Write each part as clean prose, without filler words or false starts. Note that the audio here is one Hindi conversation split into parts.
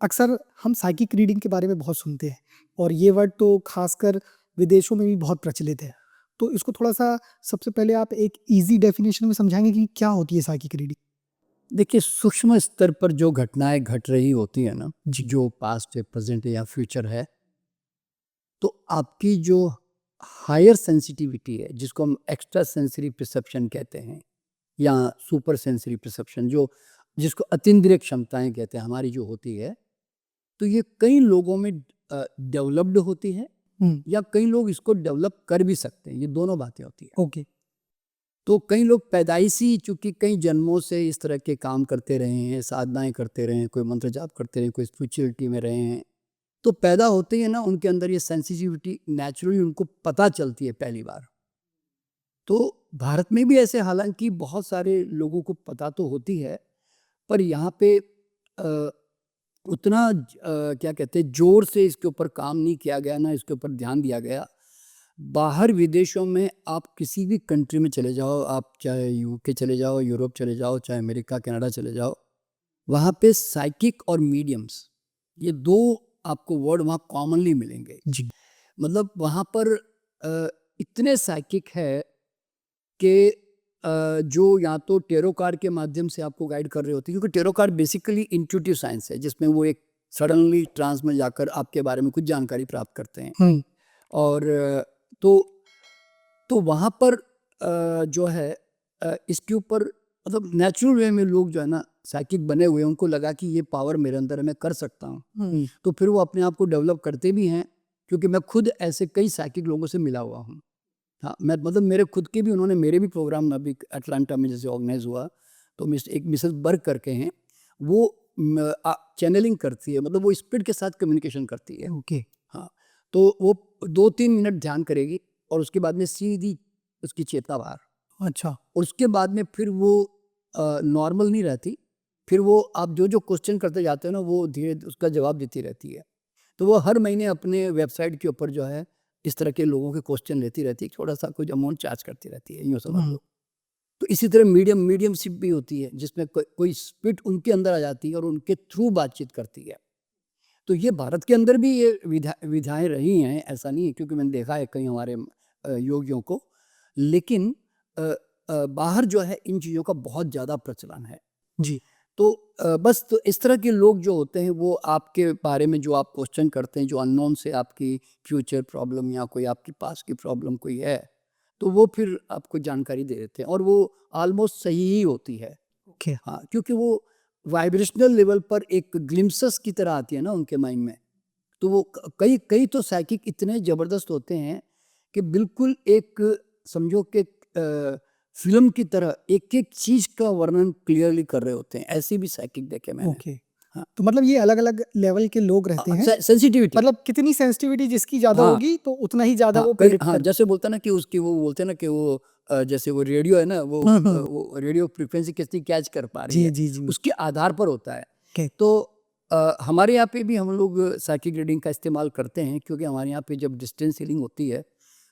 अक्सर हम साइकिक रीडिंग के बारे में बहुत सुनते हैं और ये वर्ड तो खासकर विदेशों में भी बहुत प्रचलित है। तो इसको थोड़ा-सा सबसे पहले आप एक ईज़ी डेफिनेशन में समझाएँगे कि क्या होती है साइकिक रीडिंग? देखिए, सूक्ष्म स्तर पर जो घटनाएँ घट रही होती हैं ना, जी। जो पास्ट है, प्रेज़ेंट है या फ्यूचर है, तो आपकी जो हायर सेंसिटिविटी है, जिसको हम एक्स्ट्रा सेंसरी परसेप्शन कहते हैं या सुपर सेंसरी परसेप्शन, जो जिसको अतीन्द्रिय क्षमताएँ कहते हैं, हमारी जो होती है, तो ये कई लोगों में डेवलप्ड होती है हुँ, या कई लोग इसको डेवलप कर भी सकते हैं, ये दोनों बातें होती हैं। ओके। तो कई लोग पैदाइशी चूँकि कई जन्मों से इस तरह के काम करते रहे हैं, साधनाएँ करते रहे हैं, कोई मंत्र जाप करते रहे हैं, कोई स्पिरिचुअलिटी में रहे हैं, तो पैदा होते ही है ना उनके अंदर ये सेंसिटिविटी नेचुरली उनको पता चलती है पहली बार। तो भारत में भी ऐसे हालाँकि बहुत सारे लोगों को पता तो होती है, पर यहाँ पे उतना क्या कहते हैं ज़ोर से इसके ऊपर काम नहीं किया गया, ना इसके ऊपर ध्यान दिया गया। बाहर विदेशों में आप किसी भी कंट्री में चले जाओ, आप चाहे यूके चले जाओ, यूरोप चले जाओ, चाहे अमेरिका, कनाडा चले जाओ, वहाँ पे साइकिक और मीडियम्स, ये 2 आपको वर्ड वहाँ कॉमनली मिलेंगे। जी, मतलब वहाँ पर इतने साइकिक है कि जो या तो टैरो कार्ड के माध्यम से आपको गाइड कर रहे होते हैं, क्योंकि tarot card basically intuitive science है, जिसमें वो एक सडनली ट्रांस में जाकर आपके बारे में कुछ जानकारी प्राप्त करते हैं। हुँ, और तो तो वहाँ पर जो है इसके ऊपर मतलब नेचुरल वे में लोग जो है ना साइकिक बने हुए हैं, उनको लगा कि ये पावर मेरे अंदर है, मैं कर सकता हूँ। हुँ, तो फिर वो अपने आप को डेवलप करते भी हैं, क्योंकि मैं खुद ऐसे कई साइकिक लोगों से मिला हुआ हूँ। हाँ, मैं मतलब मेरे खुद के भी उन्होंने मेरे भी प्रोग्राम अभी अटलांटा में जैसे ऑर्गेनाइज हुआ, तो एक मिसेस बर्ग करके हैं, वो चैनलिंग करती है, मतलब वो स्पिरिट के साथ कम्युनिकेशन करती है। ओके, हाँ, तो वो 2-3 मिनट ध्यान करेगी और उसके बाद में सीधी उसकी चेतना बाहर, अच्छा, और उसके बाद में फिर वो नॉर्मल नहीं रहती, फिर वो आप जो क्वेश्चन करते जाते हो ना, वो धीरे उसका जवाब देती रहती है। तो वो हर महीने अपने वेबसाइट के ऊपर जो है इस तरह के लोगों के क्वेश्चन लेती रहती है, छोटा-सा कुछ अमाउंट चार्ज करती रहती है, यूँ समझ हुँ, लो। तो इसी तरह मीडियमशिप भी होती है, जिसमें कोई स्पिरिट उनके अंदर आ जाती है और उनके थ्रू बातचीत करती है। तो ये भारत के अंदर भी ये विधाएँ रही हैं, ऐसा नहीं है, क्योंकि मैंने देखा है कई हमारे योगियों को। लेकिन बाहर जो है इन चीज़ों का बहुत ज़्यादा प्रचलन है। जी, तो बस तो इस तरह के लोग जो होते हैं वो आपके बारे में जो आप क्वेश्चन करते हैं, जो अननोन से आपकी फ्यूचर प्रॉब्लम या कोई आपकी पास्ट की प्रॉब्लम कोई है, तो वो फिर आपको जानकारी दे देते हैं और वो ऑलमोस्ट सही ही होती है। ओके, हाँ, क्योंकि वो वाइब्रेशनल लेवल पर एक ग्लिम्पसेस की तरह आती है ना उनके माइंड में। तो वो कई कई तो साइकिक इतने ज़बरदस्त होते हैं कि बिल्कुल एक समझो कि फ़िल्म की तरह एक-एक चीज़ का वर्णन क्लियरली कर रहे होते हैं। ऐसे भी साइकिक देखे मैंने। ओके। हाँ, तो मतलब ये अलग-अलग लेवल के लोग रहते हैं, सेंसिटिविटी। मतलब कितनी सेंसिटिविटी जिसकी ज़्यादा हाँ, होगी तो उतना ही ज़्यादा हाँ, वो कई प्रेडिक्ट हाँ, कर जैसे बोलते हैं ना कि उसकी वो बोलते हैं ना कि वो जैसे वो रेडियो है ना, हुँ, हुँ, वो रेडियो फ्रीक्वेंसी कितनी कैच कर पा रही जी, है, जी, जी, उसके आधार पर होता है। ओके, तो हमारे यहाँ पे भी हम लोग साइकिक रीडिंग का इस्तेमाल करते हैं, क्योंकि हमारे यहाँ पे जब डिस्टेंस हीलिंग होती है,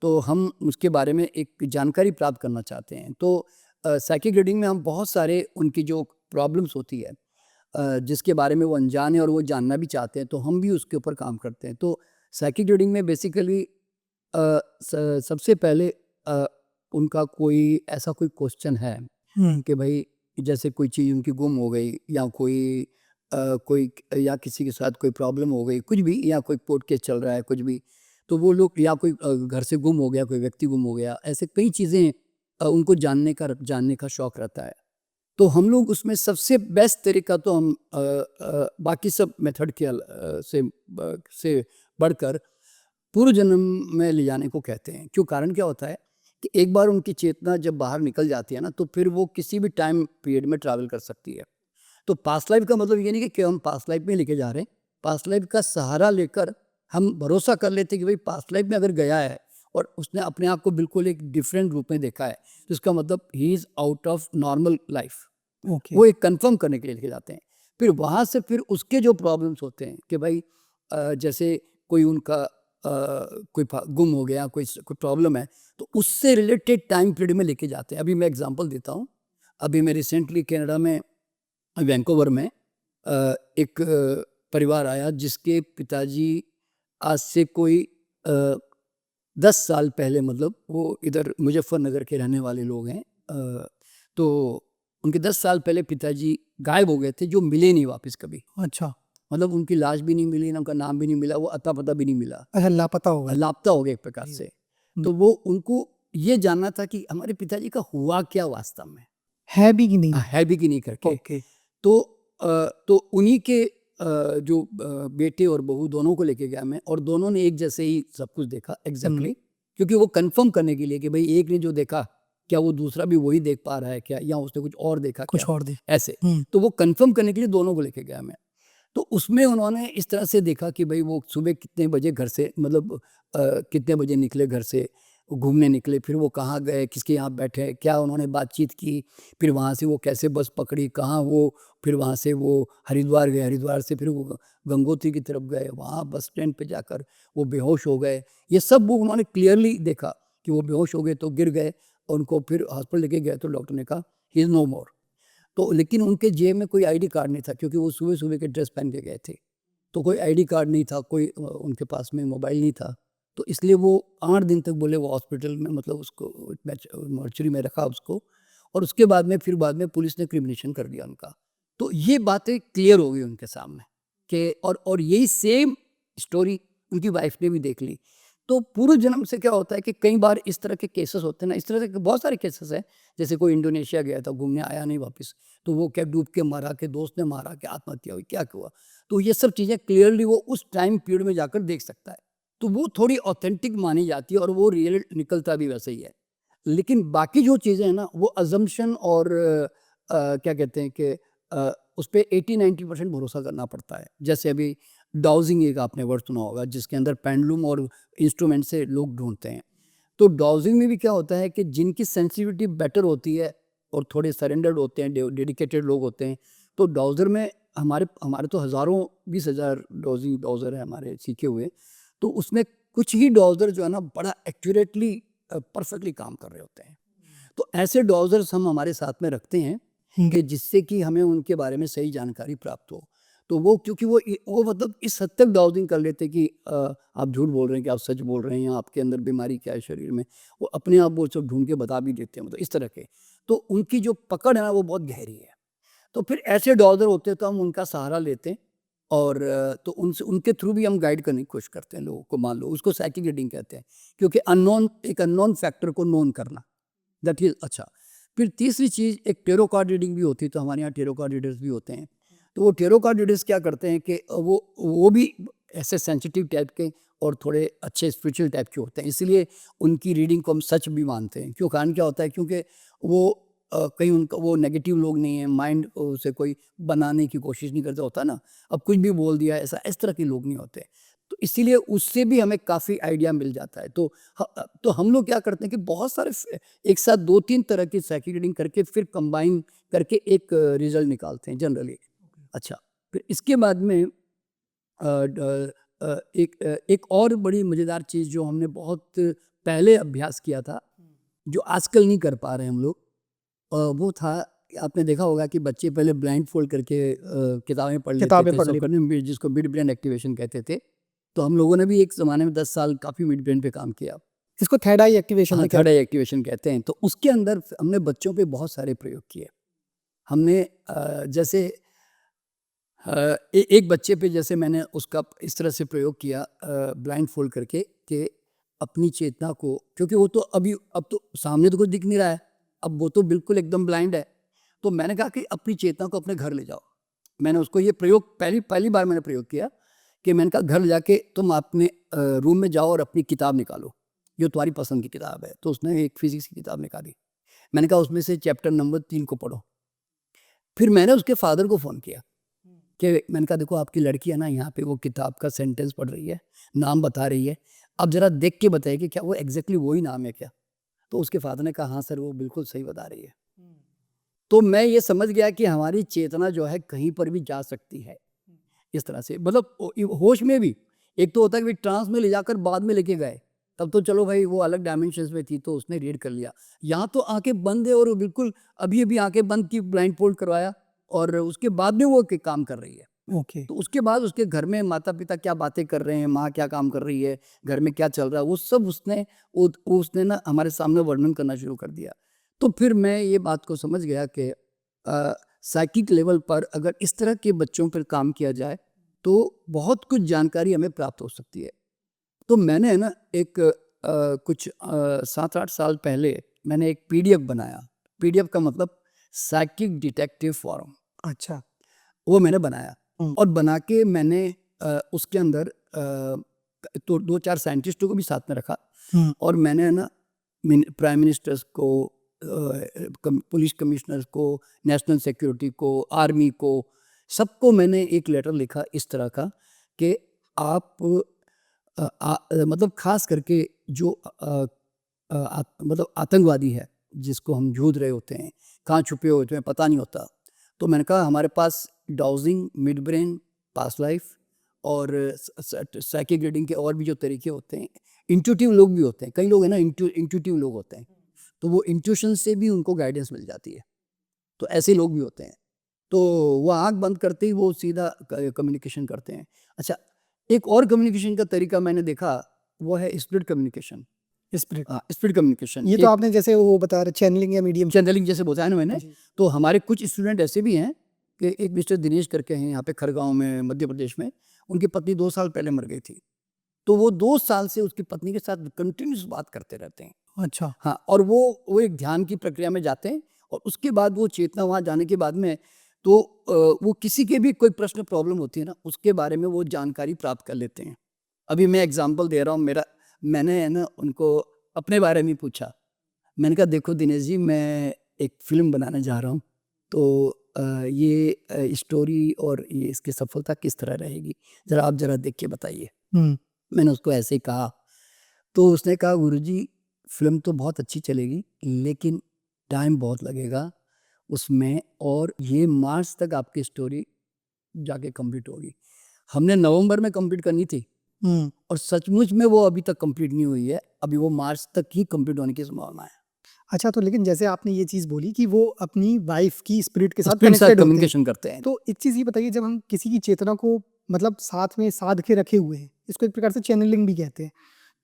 तो हम उसके बारे में एक जानकारी प्राप्त करना चाहते हैं। तो साइकिक रीडिंग में हम बहुत सारे उनकी जो प्रॉब्लम्स होती है, जिसके बारे में वो अनजान है और वो जानना भी चाहते हैं, तो हम भी उसके ऊपर काम करते हैं। तो साइकिक रीडिंग में बेसिकली सबसे पहले अ, उनका कोई ऐसा कोई क्वेश्चन है हुँ, कि भाई जैसे कोई चीज़ उनकी गुम हो गई या कोई या किसी के साथ कोई प्रॉब्लम हो गई, कुछ भी, या कोई कोर्ट केस चल रहा है, कुछ भी, तो वो लोग या कोई घर से गुम हो गया, कोई व्यक्ति गुम हो गया, ऐसे कई चीज़ें उनको जानने का शौक रहता है। तो हम लोग उसमें सबसे बेस्ट तरीका तो हम बाकी सब मेथड के से बढ़कर पूर्व जन्म में ले जाने को कहते हैं। क्यों? कारण क्या होता है कि एक बार उनकी चेतना जब बाहर निकल जाती है ना, तो फिर वो किसी भी टाइम पीरियड में ट्रैवल कर सकती है। तो पास्ट लाइफ का मतलब ये नहीं कि हम पास्ट लाइफ में लेके जा रहे हैं। पास्ट लाइफ का सहारा लेकर हम भरोसा कर लेते हैं कि भाई पास्ट लाइफ में अगर गया है और उसने अपने आप को बिल्कुल एक डिफरेंट रूप में देखा है, तो इसका मतलब he is out of normal life. Okay, वो एक कन्फर्म करने के लिए लेके जाते हैं। फिर वहाँ से फिर उसके जो प्रॉब्लम्स होते हैं कि भाई जैसे कोई उनका गुम हो गया, कोई प्रॉब्लम है, तो उससे रिलेटेड टाइम पीरियड में लेके जाते हैं। अभी मैं एग्जांपल देता हूँ। अभी मैं रिसेंटली कनाडा में वैंकूवर में एक परिवार आया जिसके पिताजी आज से कोई 10 साल पहले, मतलब वो इधर मुजफ्फरनगर के रहने वाले लोग हैं, तो उनके 10 साल पहले पिताजी गायब हो गए थे, जो मिले नहीं वापस कभी। अच्छा। मतलब उनकी लाश भी नहीं मिली, ना उनका नाम भी नहीं मिला, वो अता पता भी नहीं मिला, अच्छा, लापता हो गए। लापता हो गए एक प्रकार से। तो वो उनको ये जानना था कि हमारे पिताजी का हुआ क्या वास्तव में, है भी कि नहीं? है भी कि नहीं करके। ओके। तो उन्हीं के जो बेटे और बहू दोनों को लेके गया मैं, और दोनों ने एक जैसे ही सब कुछ देखा एग्जैक्टली, क्योंकि वो कंफर्म करने के लिए कि भाई एक ने जो देखा क्या वो दूसरा भी वही देख पा रहा है क्या, या उसने कुछ और देखा कुछ क्या, और दे। ऐसे। तो वो कंफर्म करने के लिए दोनों को लेके गया मैं। तो उसमें उन्होंने इस तरह से देखा कि भाई वो सुबह कितने बजे घर से, मतलब कितने बजे निकले घर से, घूमने निकले, फिर वो कहाँ गए, किसके यहाँ बैठे, क्या उन्होंने बातचीत की, फिर वहाँ से वो कैसे बस पकड़ी, कहाँ वो, फिर वहाँ से वो हरिद्वार गए, हरिद्वार से फिर वो गंगोत्री की तरफ गए, वहाँ बस स्टैंड पे जाकर वो बेहोश हो गए। ये सब वो उन्होंने क्लियरली देखा कि वो बेहोश हो गए, तो गिर गए, उनको फिर हॉस्पिटल लेके गए तो डॉक्टर ने कहा ही इज़ नो मोर। तो लेकिन उनके जेब में कोई आईडी कार्ड नहीं था, क्योंकि वो सुबह सुबह के ड्रेस पहन के गए थे, तो कोई आईडी कार्ड नहीं था, कोई उनके पास में मोबाइल नहीं था। तो इसलिए वो 8 दिन तक बोले वो हॉस्पिटल में, मतलब उसको मॉर्चरी में रखा उसको, और उसके बाद में फिर बाद में पुलिस ने क्रिमिनेशन कर दिया उनका। तो ये बातें क्लियर हो गई उनके सामने कि, और यही सेम स्टोरी उनकी वाइफ ने भी देख ली। तो पूर्व जन्म से क्या होता है कि कई बार इस तरह के केसेस होते हैं ना, इस तरह के बहुत सारे केसेस हैं। जैसे कोई इंडोनेशिया गया था घूमने, आया नहीं वापस, तो वो क्या डूब के मारा, के दोस्त ने मारा, कि आत्महत्या हुई, क्या हुआ। तो ये सब चीज़ें क्लियरली वो उस टाइम पीरियड में जाकर देख सकता है, तो वो थोड़ी ऑथेंटिक मानी जाती है और वो रियल निकलता भी वैसे ही है। लेकिन बाकी जो चीज़ें हैं ना, वो अजम्पशन और क्या कहते हैं कि उस पर 80-90% भरोसा करना पड़ता है। जैसे अभी डाउजिंग एक आपने वर्ड सुना होगा, जिसके अंदर पेंडुलम और इंस्ट्रूमेंट से लोग ढूंढते हैं। तो डाउजिंग में भी क्या होता है कि जिनकी सेंसिटिविटी बेटर होती है और थोड़े सरेंडर्ड होते हैं, डेडिकेटेड लोग होते हैं, तो डाउजर में हमारे हमारे तो हज़ारों 20,000 डाउजर है हमारे सीखे हुए। तो उसमें कुछ ही डाउजर जो है ना, बड़ा एक्यूरेटली परफेक्टली काम कर रहे होते हैं। तो ऐसे डाउजर्स हम हमारे साथ में रखते हैं कि जिससे कि हमें उनके बारे में सही जानकारी प्राप्त हो। तो वो क्योंकि वो मतलब इस हद तक डाउजिंग कर लेते कि आप झूठ बोल रहे हैं कि आप सच बोल रहे हैं, या आपके अंदर बीमारी क्या है शरीर में, वो अपने आप वो सब ढूंढ के बता भी देते हैं, मतलब इस तरह के। तो उनकी जो पकड़ है ना, वो बहुत गहरी है। तो फिर ऐसे डाउजर होते हैं तो हम उनका सहारा लेते हैं, और तो उनसे उनके थ्रू भी हम गाइड करने की कोशिश करते हैं लोगों को। मान लो उसको साइकिक रीडिंग कहते हैं, क्योंकि एक अननोन फैक्टर को नोन करना, दैट इज अच्छा। फिर तीसरी चीज़ एक टेरो कार्ड रीडिंग भी होती है, तो हमारे यहाँ टेरो कार्ड रीडर्स भी होते हैं। तो वो टेरो कार्ड रीडर्स क्या करते हैं कि वो भी ऐसे सेंसिटिव टाइप के और थोड़े अच्छे स्पिरिचुअल टाइप के होते हैं, इसलिए उनकी रीडिंग को हम सच भी मानते हैं। क्यों, कारण क्या होता है, क्योंकि वो कहीं उनका वो नेगेटिव लोग नहीं है, माइंड से कोई बनाने की कोशिश नहीं करता होता ना, अब कुछ भी बोल दिया, ऐसा इस तरह के लोग नहीं होते। तो इसीलिए उससे भी हमें काफ़ी आइडिया मिल जाता है। तो हम लोग क्या करते हैं कि बहुत सारे एक साथ 2-3 तरह की साइकिक रीडिंग करके फिर कंबाइन करके एक रिजल्ट निकालते हैं जनरली। अच्छा, फिर इसके बाद में एक और बड़ी मज़ेदार चीज़ जो हमने बहुत पहले अभ्यास किया था, जो आजकल नहीं कर पा रहे हम लोग, वो था कि आपने देखा होगा कि बच्चे पहले ब्लाइंड फोल्ड करके किताबें पढ़ लेते किताबें थे, पढ़ सब ली। करने, जिसको मिड ब्रेन एक्टिवेशन कहते थे। तो हम लोगों ने भी एक ज़माने में 10 साल काफ़ी मिड ब्रेन पे काम किया। इसको थर्ड आई एक्टिवेशन हाँ, भी थर्ड कहते आई एक्टिवेशन कहते हैं। तो उसके अंदर हमने बच्चों पे बहुत सारे प्रयोग किए। हमने जैसे एक बच्चे पे जैसे मैंने उसका इस तरह से प्रयोग किया ब्लाइंड फोल्ड करके, कि अपनी चेतना को, क्योंकि वो तो अब तो सामने तो कुछ दिख नहीं रहा है, अब वो तो बिल्कुल एकदम ब्लाइंड है। तो मैंने कहा कि अपनी चेतना को अपने घर ले जाओ। मैंने उसको ये प्रयोग पहली बार मैंने प्रयोग किया कि मैंने कहा घर ले जाके तुम अपने रूम में जाओ और अपनी किताब निकालो, जो तुम्हारी पसंद की किताब है। तो उसने एक फिजिक्स की किताब निकाली। मैंने कहा उसमें से चैप्टर नंबर 3 को पढ़ो। फिर मैंने उसके फादर को फ़ोन किया कि मैंने कहा देखो आपकी लड़की है ना, यहाँ पे वो किताब का सेंटेंस पढ़ रही है, नाम बता रही है, अब ज़रा देख के बताइए कि क्या वो एग्जैक्टली वही नाम है क्या। तो उसके फादर ने कहा हाँ सर, वो बिल्कुल सही बता रही है। तो मैं ये समझ गया कि हमारी चेतना जो है कहीं पर भी जा सकती है इस तरह से, मतलब होश में भी। एक तो होता है कि ट्रांस में ले जाकर बाद में लेके गए, तब तो चलो भाई वो अलग डायमेंशंस में थी तो उसने रीड कर लिया। यहाँ तो आंखें बंद है और बिल्कुल अभी अभी आंखें बंद की, ब्लाइंड फोल्ड करवाया और उसके बाद में वो काम कर रही है। ओके। तो उसके बाद उसके घर में माता-पिता क्या बातें कर रहे हैं, माँ क्या काम कर रही है, घर में क्या चल रहा है, वो सब उसने ना हमारे सामने वर्णन करना शुरू कर दिया। तो फिर मैं ये बात को समझ गया कि साइकिक लेवल पर अगर इस तरह के बच्चों पर काम किया जाए, तो बहुत कुछ जानकारी हमें प्राप्त हो सकती है। तो मैंने है ना एक कुछ 7-8 साल पहले मैंने एक पीडीएफ बनाया। पीडीएफ का मतलब साइकिक डिटेक्टिव फोरम, अच्छा। वो मैंने बनाया हुँ। और बना के मैंने उसके अंदर तो 2-4 साइंटिस्टों को भी साथ में रखा हुँ। और मैंने है ना प्राइम मिनिस्टर्स को, पुलिस कमिश्नर्स को, नेशनल सिक्योरिटी को, आर्मी को, सबको मैंने एक लेटर लिखा इस तरह का कि आप मतलब खास करके जो मतलब आतंकवादी है जिसको हम ढूंढ रहे होते हैं, कहाँ छुपे हुए होते हैं पता नहीं होता। तो मैंने कहा हमारे पास dowsing, mid brain, past life और साइकिक रीडिंग के और भी जो तरीके होते हैं, इंट्यूटिव लोग भी होते हैं, कई लोग हैं ना इंट्यूटिव लोग होते हैं, तो वो इंट्यूशन से भी उनको गाइडेंस मिल जाती है, तो ऐसे लोग भी होते हैं। तो वो आँख बंद करते ही वो सीधा कम्युनिकेशन करते हैं। अच्छा, एक और कम्युनिकेशन का तरीका मैंने देखा, वो है spirit communication. Spirit. Spirit communication ये तो एक आपने जैसे वो बता रहे चैनलिंग या मीडियम। चैनलिंग जैसे बताया ना मैंने। जी। तो हमारे कुछ स्टूडेंट ऐसे भी हैं कि एक मिस्टर दिनेश करके हैं यहाँ पे खरगांव में, मध्य प्रदेश में। उनकी पत्नी 2 साल पहले मर गई थी, तो वो 2 साल से उसकी पत्नी के साथ कंटिन्यूस बात करते रहते हैं। अच्छा। हाँ, और वो एक ध्यान की प्रक्रिया में जाते हैं और उसके बाद वो चेतना वहाँ जाने के बाद में तो वो किसी के भी कोई प्रश्न प्रॉब्लम होती है ना, उसके बारे में वो जानकारी प्राप्त कर लेते हैं। अभी मैं एग्जांपल दे रहा हूँ, मैंने है ना उनको अपने बारे में पूछा। मैंने कहा देखो दिनेश जी, मैं एक फ़िल्म बनाने जा रहा हूँ, तो ये स्टोरी और ये इसकी सफलता किस तरह रहेगी? आप ज़रा देख के बताइए। हुँ। मैंने उसको ऐसे ही कहा, तो उसने कहा गुरुजी फ़िल्म तो बहुत अच्छी चलेगी, लेकिन टाइम बहुत लगेगा उसमें और ये मार्च तक आपकी स्टोरी जाके कंप्लीट होगी। हमने नवंबर में कंप्लीट करनी थी हुँ। और सचमुच में वो अभी तक कंप्लीट नहीं हुई है। अभी वो मार्च तक ही कंप्लीट होने की संभावना है। अच्छा, तो लेकिन जैसे आपने ये चीज़ बोली कि वो अपनी वाइफ़ की स्पिरिट के साथ स्पिरिट के साथ कनेक्टेड होते हैं। कम्युनिकेशन करते हैं। तो एक चीज़ ये बताइए, जब हम किसी की चेतना को मतलब साथ में साध के रखे हुए हैं, इसको एक प्रकार से चैनलिंग भी कहते हैं।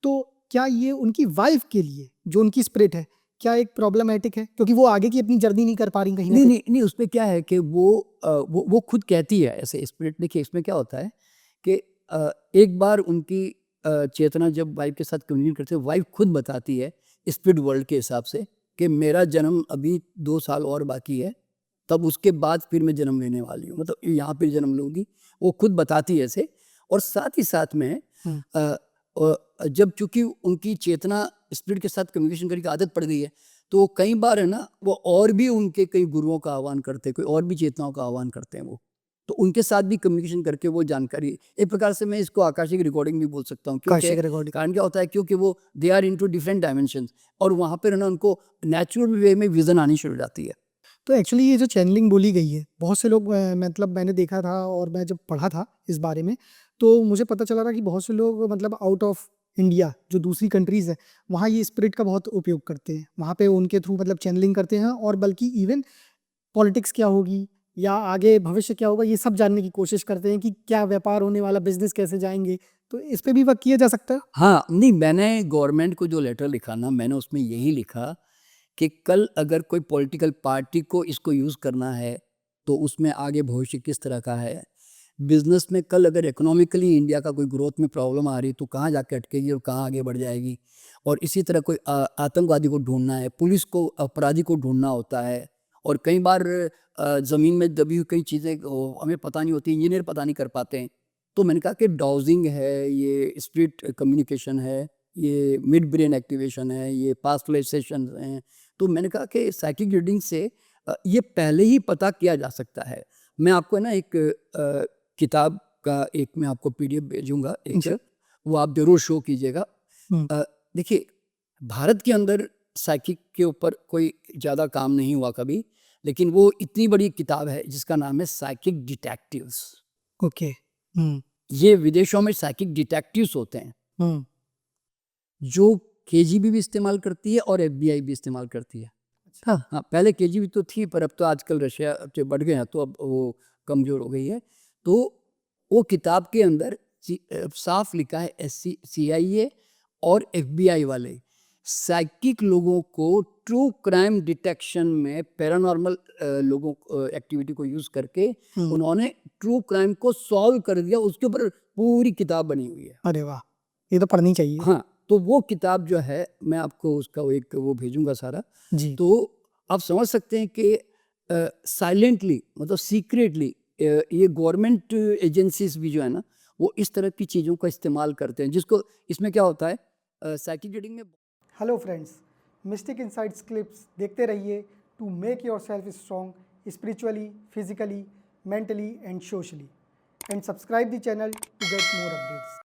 तो क्या ये उनकी वाइफ़ के लिए जो उनकी स्पिरिट है, क्या एक प्रॉब्लमैटिक है? क्योंकि वो आगे की अपनी जर्नी नहीं कर पा रही कहीं न नहीं, कहीं। नहीं, नहीं, उसमें क्या है कि वो खुद कहती है ऐसे स्पिरिट। देखिए इसमें क्या होता है कि एक बार उनकी चेतना जब वाइफ़ के साथ कम्युनिकेट करते हैं, वाइफ़ खुद बताती है स्पिरिट वर्ल्ड के हिसाब से कि मेरा जन्म अभी 2 साल और बाकी है, तब उसके बाद फिर मैं जन्म लेने वाली हूँ, मतलब यहाँ पे जन्म लूँगी। वो खुद बताती है ऐसे और साथ ही साथ में हुँ। जब चूँकि उनकी चेतना स्पिरिट के साथ कम्युनिकेशन करने की आदत पड़ गई है, तो कई बार है ना वो और भी उनके कई गुरुओं का आह्वान करते हैं, कोई और भी चेतनाओं का आह्वान करते हैं वो। तो उनके साथ भी कम्युनिकेशन करके वो जानकारी, एक प्रकार से मैं इसको आकाशिक रिकॉर्डिंग भी बोल सकता हूँ, क्योंकि काशिक रिकॉर्डिंग। कारण क्या होता है, क्योंकि वो they are into different dimensions और वहाँ पर है ना उनको नेचुरल वे में विज़न आनी शुरू हो जाती है। तो एक्चुअली ये जो चैनलिंग बोली गई है, बहुत से लोग मतलब मैंने देखा था और मैं जब पढ़ा था इस बारे में, तो मुझे पता चला था कि बहुत से लोग मतलब आउट ऑफ इंडिया जो दूसरी कंट्रीज़ हैं, वहाँ ये स्पिरिट का बहुत उपयोग करते हैं। वहाँ पे उनके थ्रू मतलब चैनलिंग करते हैं और बल्कि इवन पॉलिटिक्स क्या होगी या आगे भविष्य क्या होगा, ये सब जानने की कोशिश करते हैं कि क्या व्यापार होने वाला, बिज़नेस कैसे जाएँगे। तो इस पे भी वर्क किया जा सकता है? हाँ, नहीं, मैंने गवर्नमेंट को जो लेटर लिखा ना, मैंने उसमें यही लिखा कि कल अगर कोई पॉलिटिकल पार्टी को इसको यूज़ करना है, तो उसमें आगे भविष्य किस तरह का है। बिज़नेस में कल अगर इकोनॉमिकली इंडिया का कोई ग्रोथ में प्रॉब्लम आ रही है, तो कहाँ जाके अटकेगी और कहाँ आगे बढ़ जाएगी। और इसी तरह कोई आतंकवादी को ढूँढना है, पुलिस को अपराधी को ढूँढना होता है और कई बार ज़मीन में दबी हुई कई चीज़ें हमें पता नहीं होती, इंजीनियर पता नहीं कर पाते हैं। तो मैंने कहा कि डाउजिंग है, ये स्पिरिट कम्युनिकेशन है, ये मिड ब्रेन एक्टिवेशन है, ये पास्ट लाइफ सेशंस हैं। तो मैंने कहा कि साइकिक रीडिंग से ये पहले ही पता किया जा सकता है। मैं आपको ना एक किताब का एक मैं आपको पीडीएफ भेजूँगा जी। एक, वो आप ज़रूर शो कीजिएगा। हुँ। देखिए, भारत के अंदर साइकिक के ऊपर कोई ज़्यादा काम नहीं हुआ कभी, लेकिन वो इतनी बड़ी किताब है जिसका नाम है साइकिक डिटेक्टिव्स। ओके। हुँ। ये विदेशों में साइकिक डिटेक्टिव्स होते हैं, हुँ। जो केजीबी भी इस्तेमाल करती है और एफबीआई भी इस्तेमाल करती है। अच्छा। हाँ, पहले केजीबी तो थी, पर अब तो आजकल रशिया से बढ़ गए हैं, तो अब वो कमज़ोर हो गई है। तो वो किताब के अंदर साफ लिखा है CIA और FBI वाले साइकिक लोगों को ट्रू क्राइम डिटेक्शन में पैरानॉर्मल लोगों एक्टिविटी को यूज करके उन्होंने ट्रू क्राइम को सॉल्व कर दिया। उसके ऊपर पूरी किताब बनी हुई है। अरे वाह, ये तो पढ़नी चाहिए। हाँ, तो वो किताब जो है मैं आपको उसका एक वो भेजूंगा सारा। जी। तो आप समझ सकते हैं कि साइलेंटली मतलब सीक्रेटली ये गवर्नमेंट एजेंसीज भी जो है ना वो इस तरह की चीज़ों का इस्तेमाल करते हैं, जिसको इसमें क्या होता है साइकिक रीडिंग में। Hello friends, mystic insights clips देखते रहिए to make yourself strong spiritually, physically, mentally and socially, and subscribe the channel to get more updates.